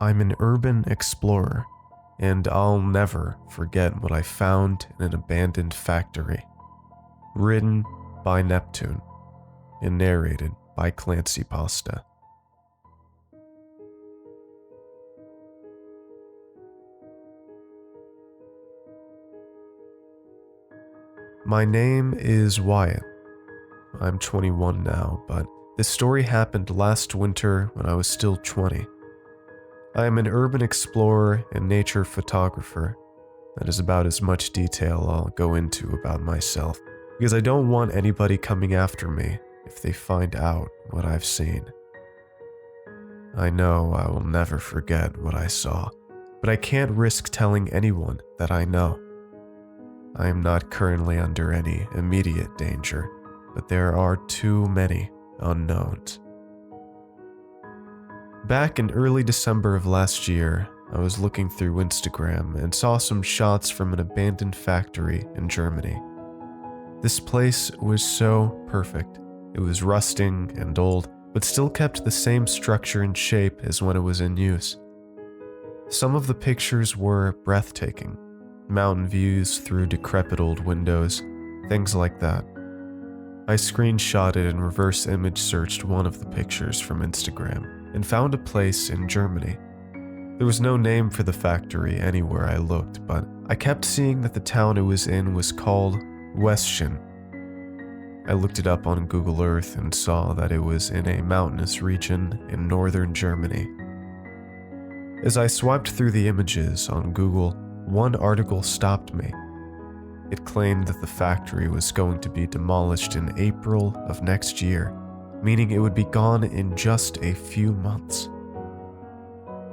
I'm an urban explorer, and I'll never forget what I found in an abandoned factory. Written by Neptune and narrated by ClancyPasta. My name is Wyatt. I'm 21 now, but this story happened last winter when I was still 20. I am an urban explorer and nature photographer. That is about as much detail I'll go into about myself, because I don't want anybody coming after me if they find out what I've seen. I know I will never forget what I saw, but I can't risk telling anyone that I know. I am not currently under any immediate danger, but there are too many unknowns. Back in early December of last year, I was looking through Instagram and saw some shots from an abandoned factory in Germany. This place was so perfect. It was rusting and old, but still kept the same structure and shape as when it was in use. Some of the pictures were breathtaking. Mountain views through decrepit old windows, things like that. I screenshotted and reverse image searched one of the pictures from Instagram and found a place in Germany. There was no name for the factory anywhere I looked, but I kept seeing that the town it was in was called Westchen. I looked it up on Google Earth and saw that it was in a mountainous region in northern Germany. As I swiped through the images on Google, one article stopped me. It claimed that the factory was going to be demolished in April of next year, meaning it would be gone in just a few months.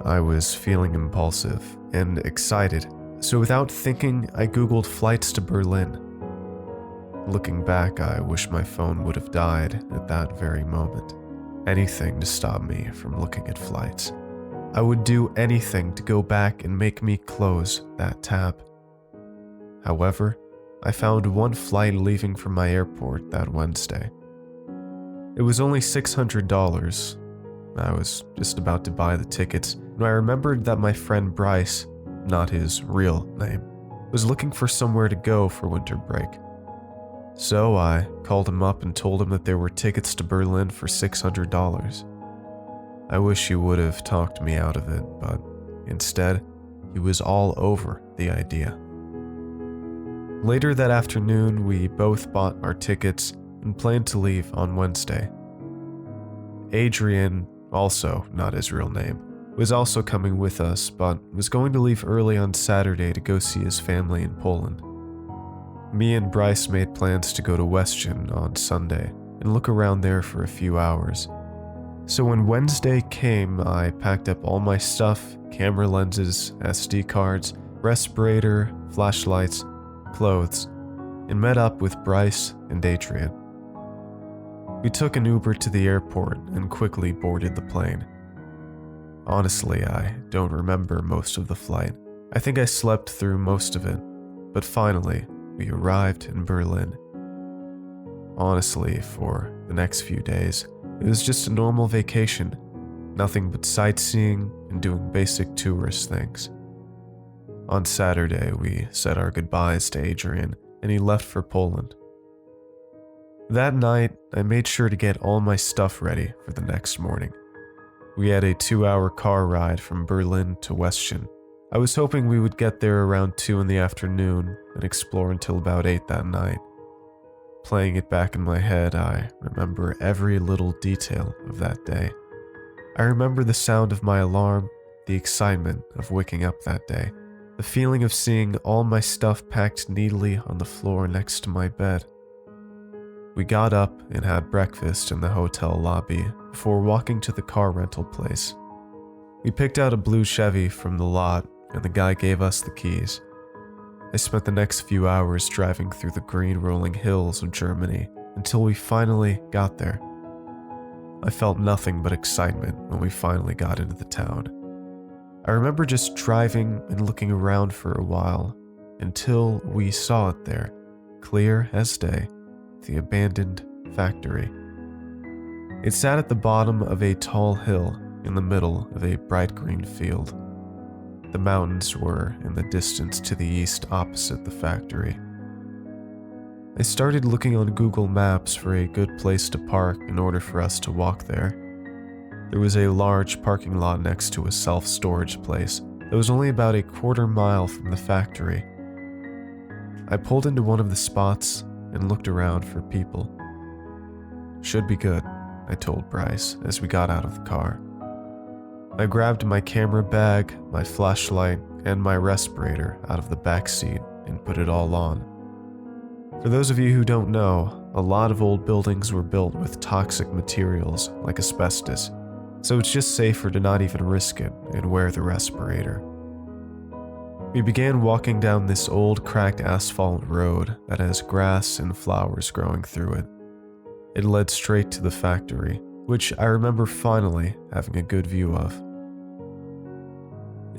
I was feeling impulsive and excited, so without thinking, I Googled flights to Berlin. Looking back, I wish my phone would have died at that very moment. Anything to stop me from looking at flights. I would do anything to go back and make me close that tab. However, I found one flight leaving from my airport that Wednesday. It was only $600. I was just about to buy the tickets when I remembered that my friend Bryce, not his real name, was looking for somewhere to go for winter break. So I called him up and told him that there were tickets to Berlin for $600. I wish he would have talked me out of it, but instead, he was all over the idea. Later that afternoon, we both bought our tickets and planned to leave on Wednesday. Adrian, also not his real name, was also coming with us, but was going to leave early on Saturday to go see his family in Poland. Me and Bryce made plans to go to Westchen on Sunday and look around there for a few hours. So when Wednesday came, I packed up all my stuff, camera lenses, SD cards, respirator, flashlights, clothes, and met up with Bryce and Adrian. We took an Uber to the airport and quickly boarded the plane. Honestly, I don't remember most of the flight. I think I slept through most of it, but finally, we arrived in Berlin. Honestly, for the next few days, it was just a normal vacation, nothing but sightseeing and doing basic tourist things. On Saturday, we said our goodbyes to Adrian, and he left for Poland. That night, I made sure to get all my stuff ready for the next morning. We had a 2-hour car ride from Berlin to Westchen. I was hoping we would get there around 2 in the afternoon and explore until about 8 that night. Playing it back in my head, I remember every little detail of that day. I remember the sound of my alarm, the excitement of waking up that day, the feeling of seeing all my stuff packed neatly on the floor next to my bed. We got up and had breakfast in the hotel lobby before walking to the car rental place. We picked out a blue Chevy from the lot, and the guy gave us the keys. I spent the next few hours driving through the green rolling hills of Germany until we finally got there. I felt nothing but excitement when we finally got into the town. I remember just driving and looking around for a while until we saw it there, clear as day, the abandoned factory. It sat at the bottom of a tall hill in the middle of a bright green field. The mountains were in the distance to the east opposite the factory. I started looking on Google Maps for a good place to park in order for us to walk there. There was a large parking lot next to a self-storage place that was only about a quarter mile from the factory. I pulled into one of the spots and looked around for people. "Should be good," I told Bryce as we got out of the car. I grabbed my camera bag, my flashlight, and my respirator out of the back seat and put it all on. For those of you who don't know, a lot of old buildings were built with toxic materials like asbestos, so it's just safer to not even risk it and wear the respirator. We began walking down this old cracked asphalt road that has grass and flowers growing through it. It led straight to the factory, which I remember finally having a good view of.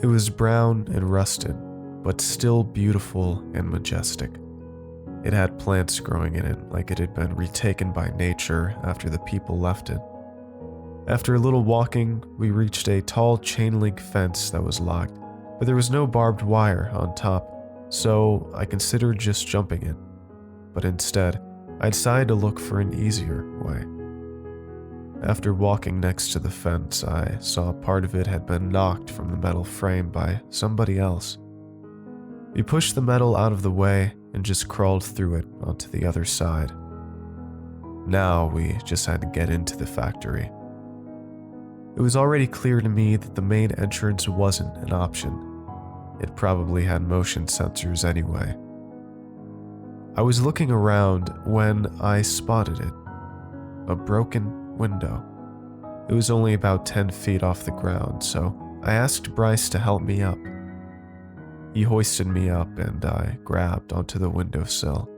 It was brown and rusted, but still beautiful and majestic. It had plants growing in it like it had been retaken by nature after the people left it. After a little walking, we reached a tall chain-link fence that was locked, but there was no barbed wire on top, so I considered just jumping it. But instead, I decided to look for an easier way. After walking next to the fence, I saw part of it had been knocked from the metal frame by somebody else. We pushed the metal out of the way and just crawled through it onto the other side. Now we just had to get into the factory. It was already clear to me that the main entrance wasn't an option. It probably had motion sensors anyway. I was looking around when I spotted it. A broken window. It was only about 10 feet off the ground, so I asked Bryce to help me up. He hoisted me up and I grabbed onto the windowsill.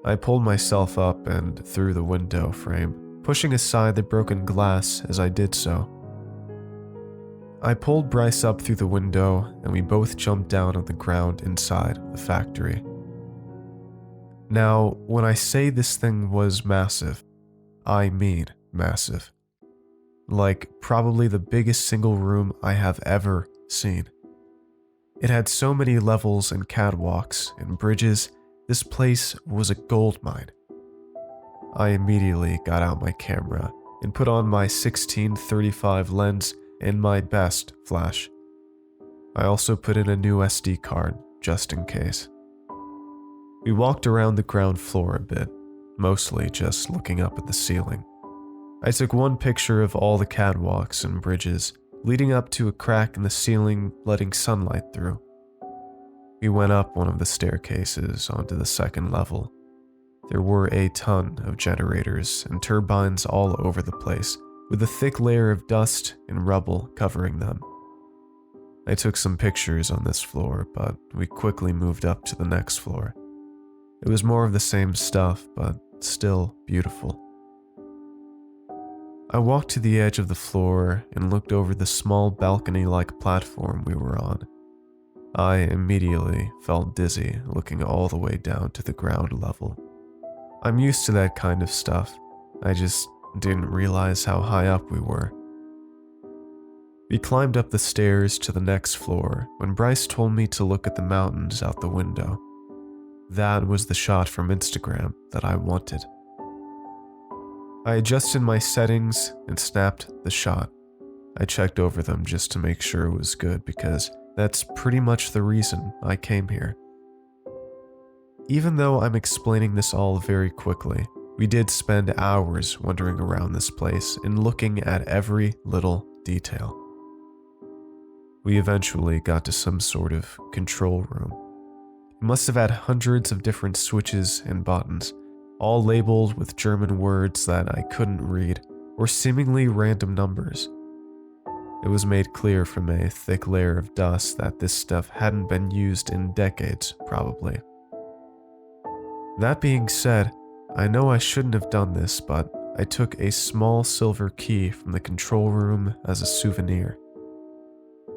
I pulled myself up and through the window frame, pushing aside the broken glass as I did so. I pulled Bryce up through the window and we both jumped down on the ground inside the factory. Now, when I say this thing was massive, I mean massive. Like probably the biggest single room I have ever seen. It had so many levels and catwalks and bridges, this place was a gold mine. I immediately got out my camera and put on my 16-35 lens and my best flash. I also put in a new SD card, just in case. We walked around the ground floor a bit, mostly just looking up at the ceiling. I took one picture of all the catwalks and bridges, leading up to a crack in the ceiling letting sunlight through. We went up one of the staircases onto the second level. There were a ton of generators and turbines all over the place, with a thick layer of dust and rubble covering them. I took some pictures on this floor, but we quickly moved up to the next floor. It was more of the same stuff, but still beautiful. I walked to the edge of the floor and looked over the small balcony-like platform we were on. I immediately felt dizzy looking all the way down to the ground level. I'm used to that kind of stuff. I just didn't realize how high up we were. We climbed up the stairs to the next floor when Bryce told me to look at the mountains out the window. That was the shot from Instagram that I wanted. I adjusted my settings and snapped the shot. I checked over them just to make sure it was good because that's pretty much the reason I came here. Even though I'm explaining this all very quickly, we did spend hours wandering around this place and looking at every little detail. We eventually got to some sort of control room. It must have had hundreds of different switches and buttons, all labeled with German words that I couldn't read, or seemingly random numbers. It was made clear from a thick layer of dust that this stuff hadn't been used in decades, probably. That being said, I know I shouldn't have done this, but I took a small silver key from the control room as a souvenir.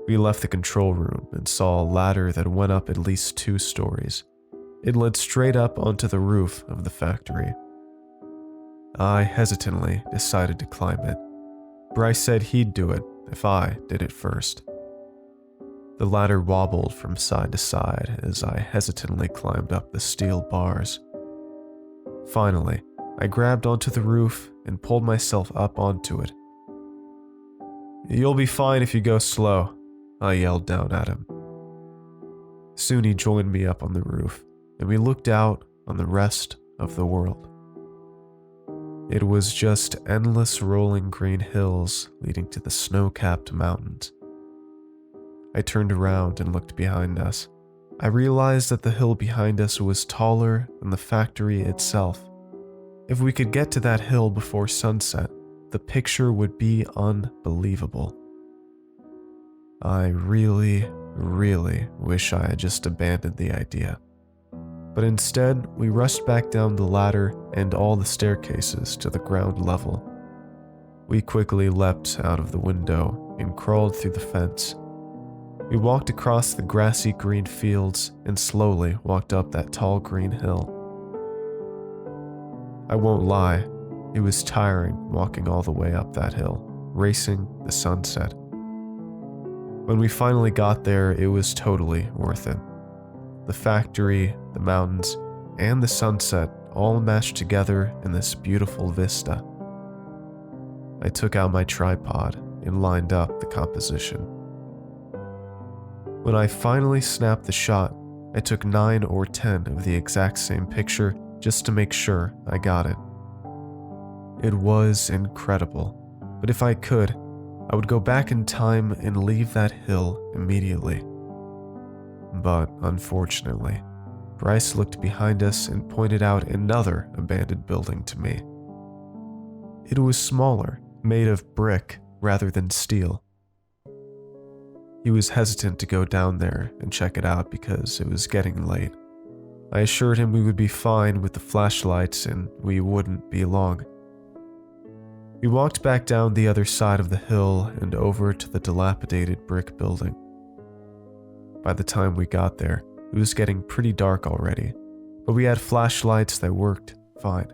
We left the control room and saw a ladder that went up at least 2 stories. It led straight up onto the roof of the factory. I hesitantly decided to climb it. Bryce said he'd do it, if I did it first. The ladder wobbled from side to side as I hesitantly climbed up the steel bars. Finally, I grabbed onto the roof and pulled myself up onto it. "You'll be fine if you go slow," I yelled down at him. Soon he joined me up on the roof, and we looked out on the rest of the world. It was just endless rolling green hills leading to the snow-capped mountains. I turned around and looked behind us. I realized that the hill behind us was taller than the factory itself. If we could get to that hill before sunset, the picture would be unbelievable. I really wish I had just abandoned the idea. But instead, we rushed back down the ladder and all the staircases to the ground level. We quickly leapt out of the window and crawled through the fence. We walked across the grassy green fields and slowly walked up that tall green hill. I won't lie, it was tiring walking all the way up that hill, racing the sunset. When we finally got there, it was totally worth it. The factory, the mountains, and the sunset all mashed together in this beautiful vista. I took out my tripod and lined up the composition. When I finally snapped the shot, I took 9 or 10 of the exact same picture just to make sure I got it. It was incredible, but if I could, I would go back in time and leave that hill immediately. But unfortunately, Bryce looked behind us and pointed out another abandoned building to me. It was smaller, made of brick rather than steel. He was hesitant to go down there and check it out because it was getting late. I assured him we would be fine with the flashlights and we wouldn't be long. We walked back down the other side of the hill and over to the dilapidated brick building. By the time we got there, it was getting pretty dark already, but we had flashlights that worked fine.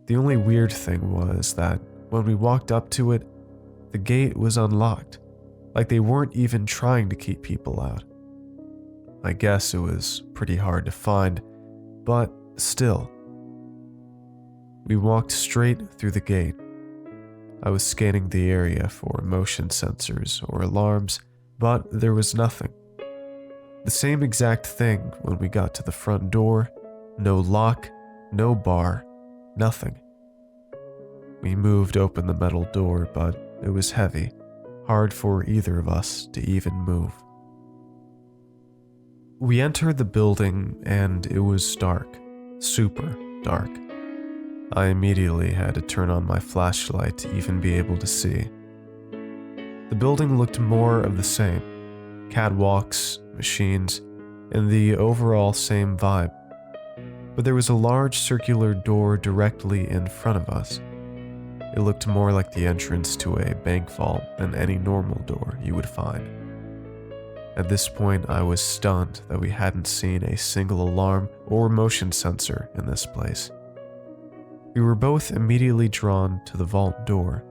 The only weird thing was that when we walked up to it, the gate was unlocked, like they weren't even trying to keep people out. I guess it was pretty hard to find, but still. We walked straight through the gate. I was scanning the area for motion sensors or alarms, but there was nothing. The same exact thing when we got to the front door. No lock, no bar, nothing. We moved open the metal door, but it was heavy, hard for either of us to even move. We entered the building and it was dark, super dark. I immediately had to turn on my flashlight to even be able to see. The building looked more of the same, catwalks, machines, and the overall same vibe. But there was a large circular door directly in front of us. It looked more like the entrance to a bank vault than any normal door you would find. At this point, I was stunned that we hadn't seen a single alarm or motion sensor in this place. We were both immediately drawn to the vault door.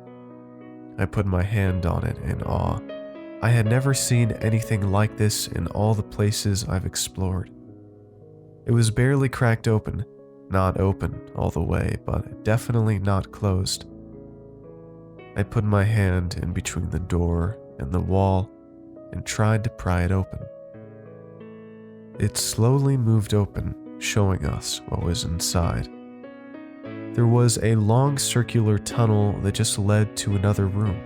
I put my hand on it in awe. I had never seen anything like this in all the places I've explored. It was barely cracked open, not open all the way, but definitely not closed. I put my hand in between the door and the wall and tried to pry it open. It slowly moved open, showing us what was inside. There was a long circular tunnel that just led to another room.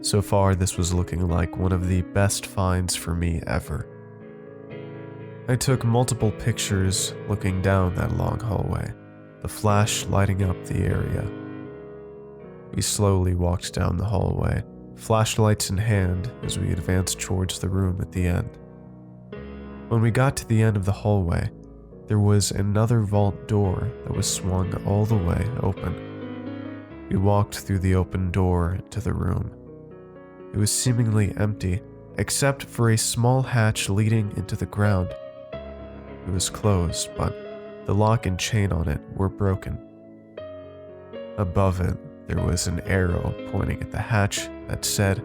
So far, this was looking like one of the best finds for me ever. I took multiple pictures looking down that long hallway, the flash lighting up the area. We slowly walked down the hallway, flashlights in hand as we advanced towards the room at the end. When we got to the end of the hallway, there was another vault door that was swung all the way open. We walked through the open door into the room. It was seemingly empty, except for a small hatch leading into the ground. It was closed, but the lock and chain on it were broken. Above it, there was an arrow pointing at the hatch that said,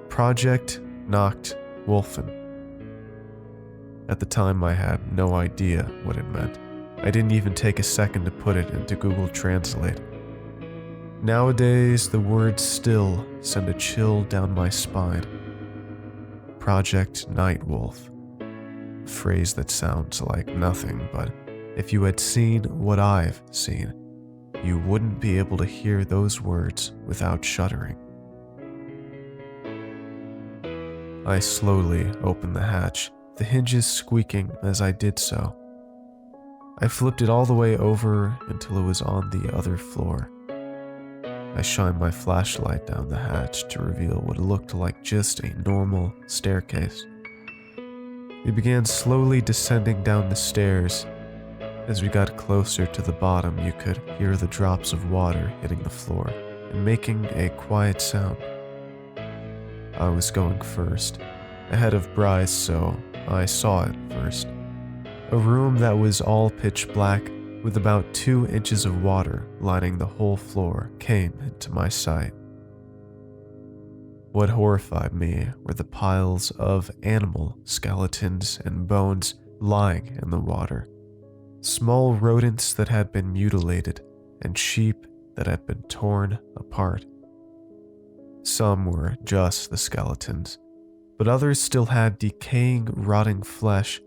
Project Nightwolf. At the time, I had no idea what it meant. I didn't even take a second to put it into Google Translate. Nowadays, the words still send a chill down my spine. Project Nightwolf. A phrase that sounds like nothing, but if you had seen what I've seen, you wouldn't be able to hear those words without shuddering. I slowly opened the hatch, the hinges squeaking as I did so. I flipped it all the way over until it was on the other floor. I shined my flashlight down the hatch to reveal what looked like just a normal staircase. We began slowly descending down the stairs. As we got closer to the bottom, you could hear the drops of water hitting the floor and making a quiet sound. I was going first, ahead of Bryce, so I saw it first. A room that was all pitch black with about 2 inches of water lining the whole floor came into my sight. What horrified me were the piles of animal skeletons and bones lying in the water. Small rodents that had been mutilated and sheep that had been torn apart. Some were just the skeletons, but others still had decaying, rotting flesh,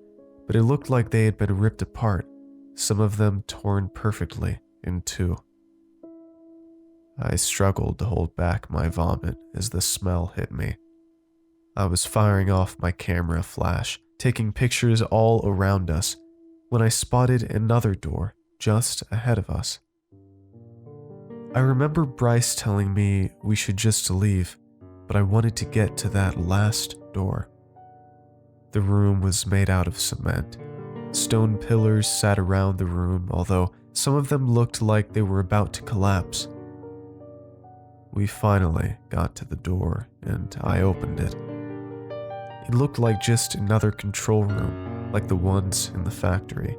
but it looked like they had been ripped apart, some of them torn perfectly in two. I struggled to hold back my vomit as the smell hit me. I was firing off my camera flash, taking pictures all around us, when I spotted another door just ahead of us. I remember Bryce telling me we should just leave, but I wanted to get to that last door. The room was made out of cement. Stone pillars sat around the room, although some of them looked like they were about to collapse. We finally got to the door, and I opened it. It looked like just another control room, like the ones in the factory.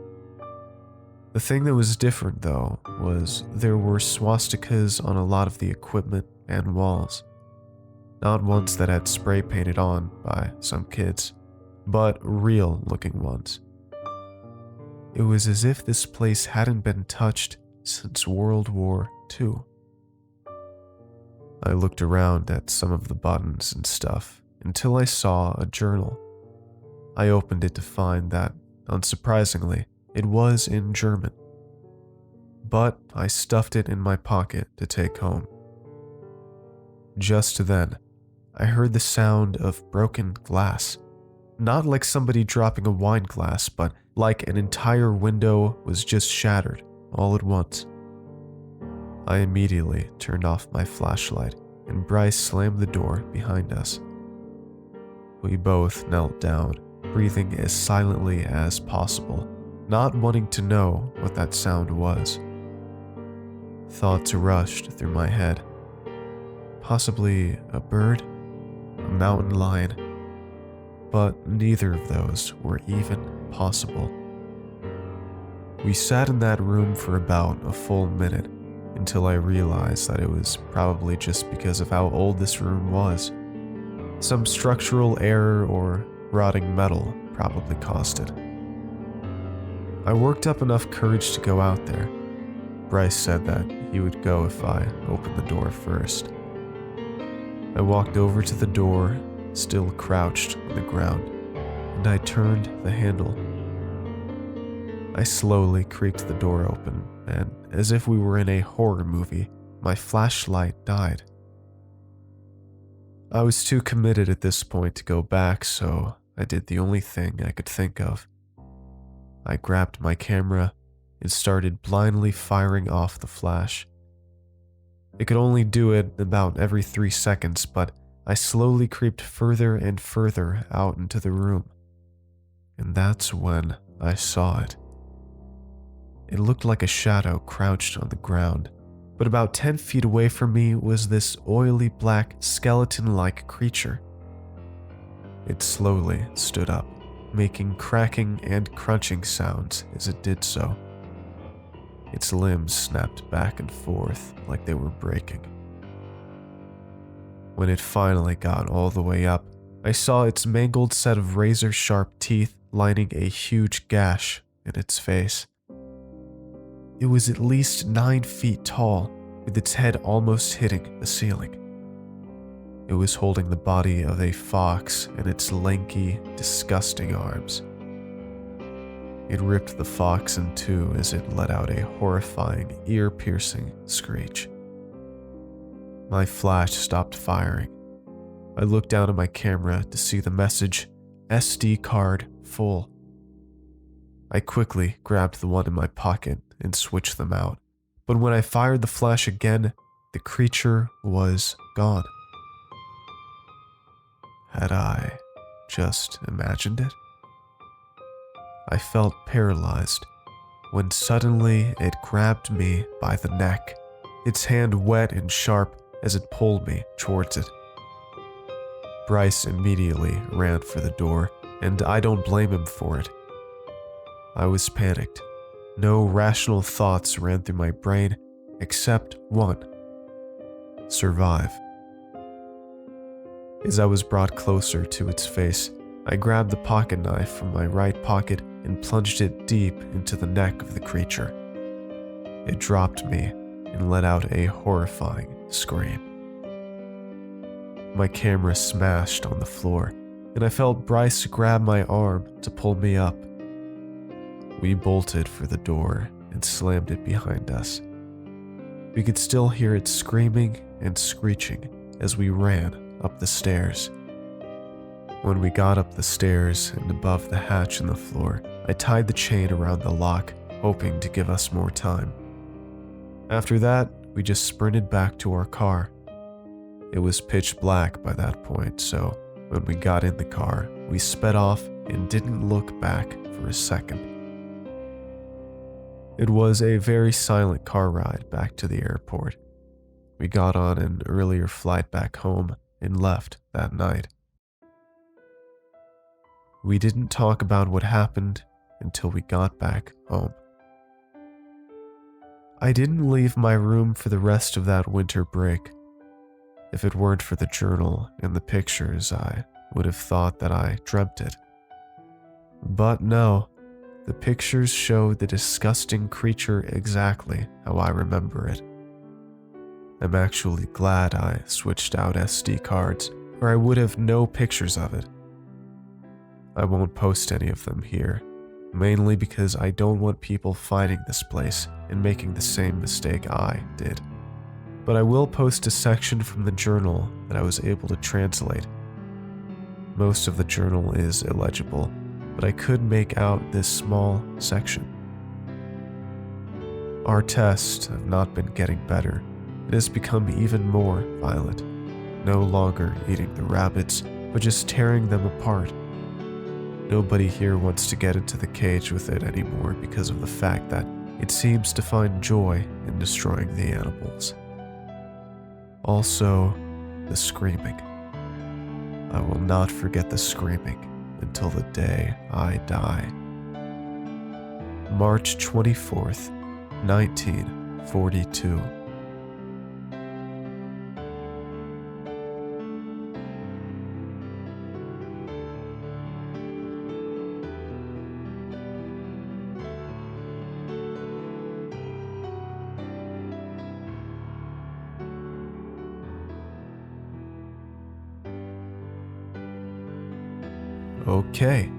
The thing that was different, though, was there were swastikas on a lot of the equipment and walls. Not ones that had spray painted on by some kids, but real-looking ones. It was as if this place hadn't been touched since World War II. I looked around at some of the buttons and stuff until I saw a journal. I opened it to find that, unsurprisingly, it was in German. But I stuffed it in my pocket to take home. Just then, I heard the sound of broken glass. Not like somebody dropping a wine glass, but like an entire window was just shattered all at once. I immediately turned off my flashlight, and Bryce slammed the door behind us. We both knelt down, breathing as silently as possible, not wanting to know what that sound was. Thoughts rushed through my head. Possibly a bird, a mountain lion, but neither of those were even possible. We sat in that room for about a full minute until I realized that it was probably just because of how old this room was. Some structural error or rotting metal probably caused it. I worked up enough courage to go out there. Bryce said that he would go if I opened the door first. I walked over to the door, still crouched on the ground, and I turned the handle. I slowly creaked the door open, and as if we were in a horror movie, my flashlight died. I was too committed at this point to go back, so I did the only thing I could think of. I grabbed my camera and started blindly firing off the flash. It could only do it about every 3 seconds, but I slowly creeped further and further out into the room. And that's when I saw it. It looked like a shadow crouched on the ground, but about 10 feet away from me was this oily black skeleton-like creature. It slowly stood up, making cracking and crunching sounds as it did so. Its limbs snapped back and forth like they were breaking. When it finally got all the way up, I saw its mangled set of razor-sharp teeth lining a huge gash in its face. It was at least 9 feet tall, with its head almost hitting the ceiling. It was holding the body of a fox in its lanky, disgusting arms. It ripped the fox in two as it let out a horrifying, ear-piercing screech. My flash stopped firing. I looked down at my camera to see the message, SD card full. I quickly grabbed the one in my pocket and switched them out, but when I fired the flash again, the creature was gone. Had I just imagined it? I felt paralyzed when suddenly it grabbed me by the neck, its hand wet and sharp as it pulled me towards it. Bryce immediately ran for the door, and I don't blame him for it. I was panicked. No rational thoughts ran through my brain except one: survive. As I was brought closer to its face, I grabbed the pocket knife from my right pocket and plunged it deep into the neck of the creature. It dropped me and let out a horrifying scream. My camera smashed on the floor, and I felt Bryce grab my arm to pull me up. We bolted for the door and slammed it behind us. We could still hear it screaming and screeching as we ran up the stairs. When we got up the stairs and above the hatch in the floor, I tied the chain around the lock, hoping to give us more time. After that, we just sprinted back to our car. It was pitch black by that point, so when we got in the car, we sped off and didn't look back for a second. It was a very silent car ride back to the airport. We got on an earlier flight back home and left that night. We didn't talk about what happened until we got back home. I didn't leave my room for the rest of that winter break. If it weren't for the journal and the pictures, I would have thought that I dreamt it. But no, the pictures showed the disgusting creature exactly how I remember it. I'm actually glad I switched out SD cards, or I would have no pictures of it. I won't post any of them here, mainly because I don't want people finding this place and making the same mistake I did. But I will post a section from the journal that I was able to translate. Most of the journal is illegible, but I could make out this small section. Our tests have not been getting better. It has become even more violent, no longer eating the rabbits, but just tearing them apart. Nobody here wants to get into the cage with it anymore because of the fact that it seems to find joy in destroying the animals. Also, the screaming. I will not forget the screaming until the day I die. March 24th, 1942. Okay,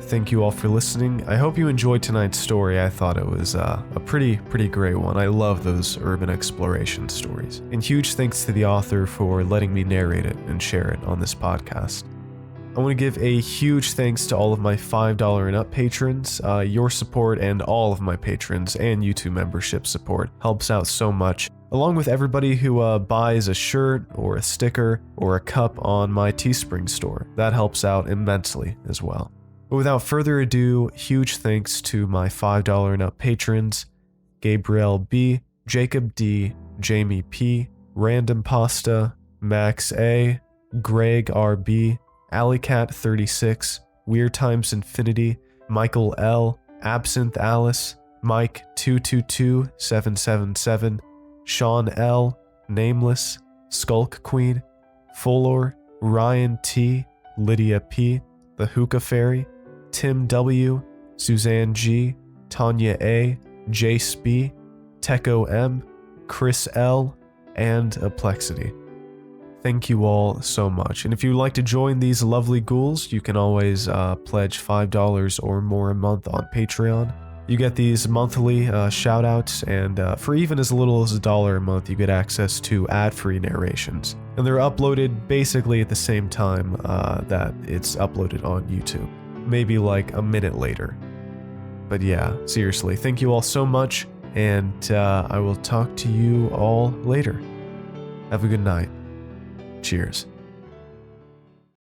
thank you all for listening. I hope you enjoyed tonight's story. I thought it was a pretty great one. I love those urban exploration stories. And huge thanks to the author for letting me narrate it and share it on this podcast. I want to give a huge thanks to all of my $5 and up patrons. Your support and all of my patrons and YouTube membership support helps out so much, along with everybody who buys a shirt or a sticker or a cup on my Teespring store. That helps out immensely as well. But without further ado, huge thanks to my $5 and up patrons: Gabriel B, Jacob D, Jamie P, Random Pasta, Max A, Greg RB, Alleycat36, Weird Times Infinity, Michael L, Absinthe Alice, Mike 222777, Sean L, Nameless, Skulk Queen, Fuller, Ryan T, Lydia P, The Hookah Fairy, Tim W, Suzanne G, Tanya A, Jace B, Techo M, Chris L, and Aplexity. Thank you all so much. And if you'd like to join these lovely ghouls, you can always pledge $5 or more a month on Patreon. You get these monthly shoutouts, and for even as little as $1 a month, you get access to ad-free narrations. And they're uploaded basically at the same time that it's uploaded on YouTube. Maybe like a minute later. But yeah, seriously, thank you all so much, and I will talk to you all later. Have a good night. Cheers.